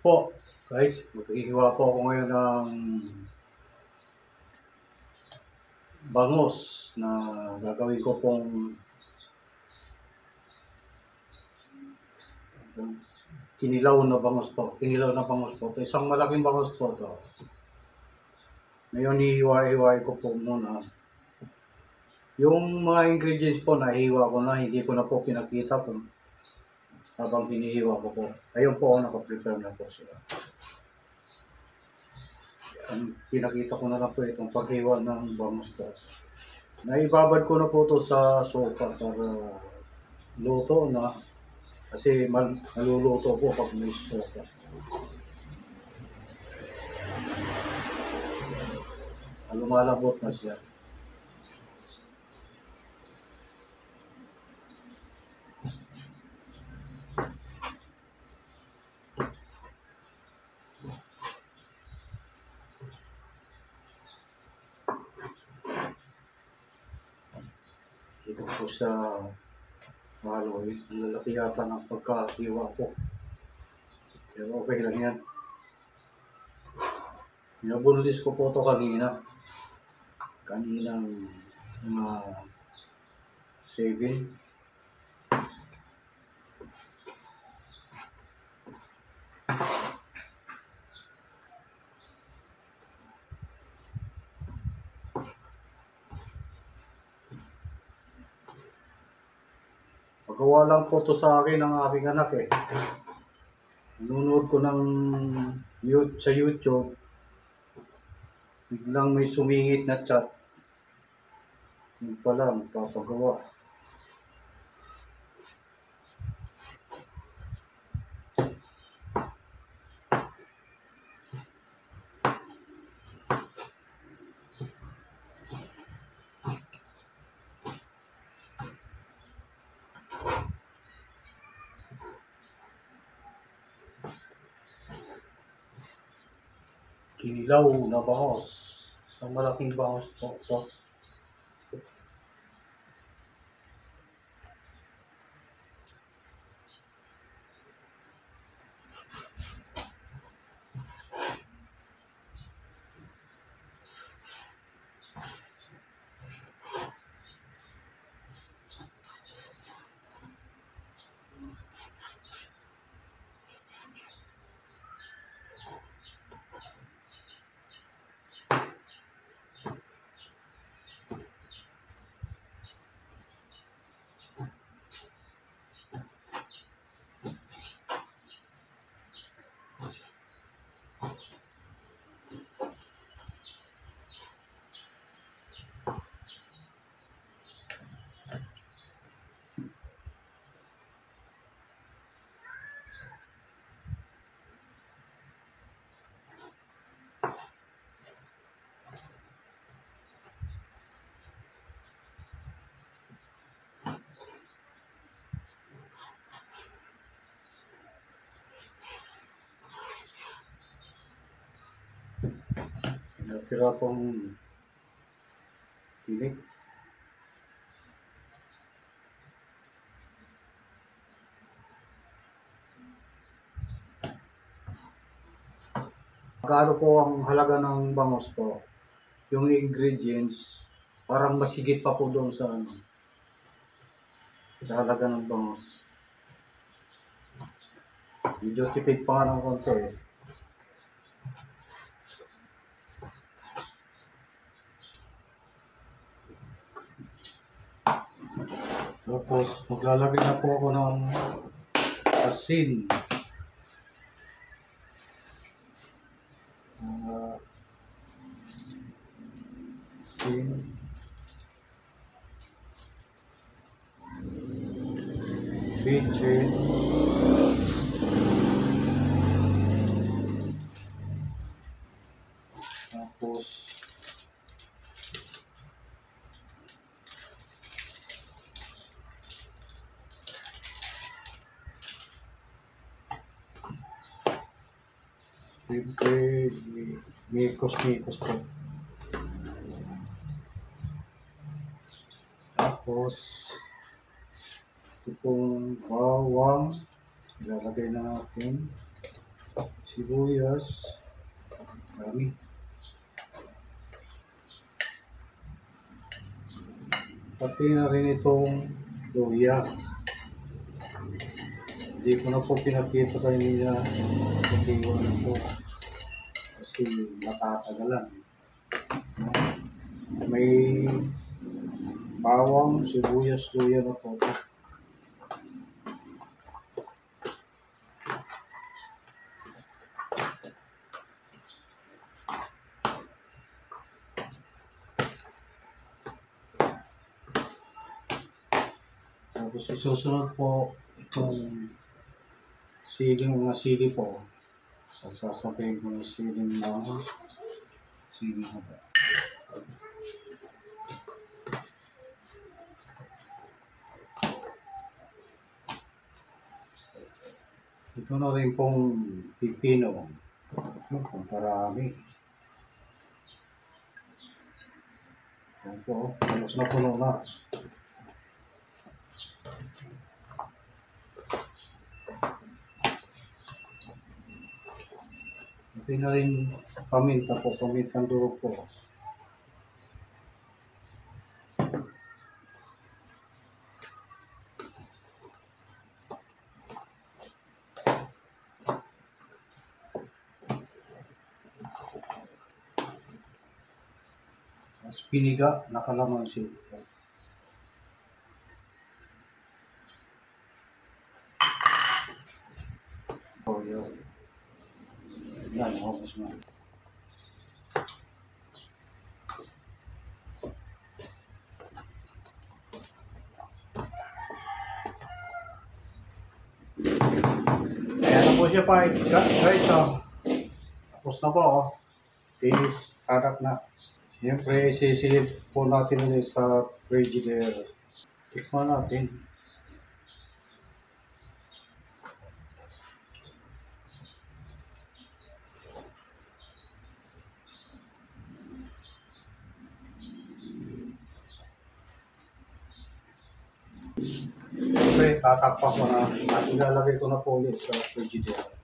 Po, guys, maghihiwa po ako ngayon ng bangos na gagawin ko pong kinilaw na bangos po. Kinilaw na bangos po. Ito, isang malaking bangos po to. Ngayon, hihiwa-hiwain ko po muna. Yung mga ingredients po, nahihiwa ko na. Hindi ko na po pinakita kung habang hinihiwa ko po. Ayun po, nakaprepare na po sila. Pinakita ko na lang po itong paghiwa ng bangos po. Naibabad ko na po ito sa sopa para luto na. Kasi maluluto po pag may sopa. Lumalambot na siya. Ito po siya mahaloy. Ang lalaki yata ng pagkahiwa ko. Pero okay lang yan. Pinabulis ko po ito kanina. Kaninang mga 7. Pagawa lang po ito sa akin ng aking anak eh. Nanonood ko sa YouTube. Biglang may sumingit na chat. Yun pala, magpapagawa. Kinilaw na bangos. Isang malaking bangos po ito. Natira pong tinik. Magkano po ang halaga ng bangos po? Yung ingredients, parang masigit pa po doon sa sa halaga ng bangos. Medyo tipid pa nga ng konti eh. Tapos maglalagay na po ako ng asin. Asin. Bitchin. Tapos siyempre mikos po. Tapos ito pong bawang ilalagay na natin. sibuyas, dami. Pati na rin itong luya. Hindi ko na po pinakita kanina pag-iwan na po kasi natatagalan. May bawang, sibuyas, luya na po. Tapos isusunod po itong mga sili po. Sasabihin ko ng siling langos. Siling haba. Ito na rin pong pipino. Ito pong parami. Ito po, halos na puno na. Ito na rin paminta po, pamintang durog po. Tapos piniga, nakalamansi. Oh, yun. Yan, hapos na. Ayan na po siya pa, guys, oh. Tapos na po, oh. Finish product na. Siyempre, sisilip po natin ulit sa frigidaire. Tikman natin. Siyempre, tatakpan ko na at ilalagay ko na po ulit sa frigidaire.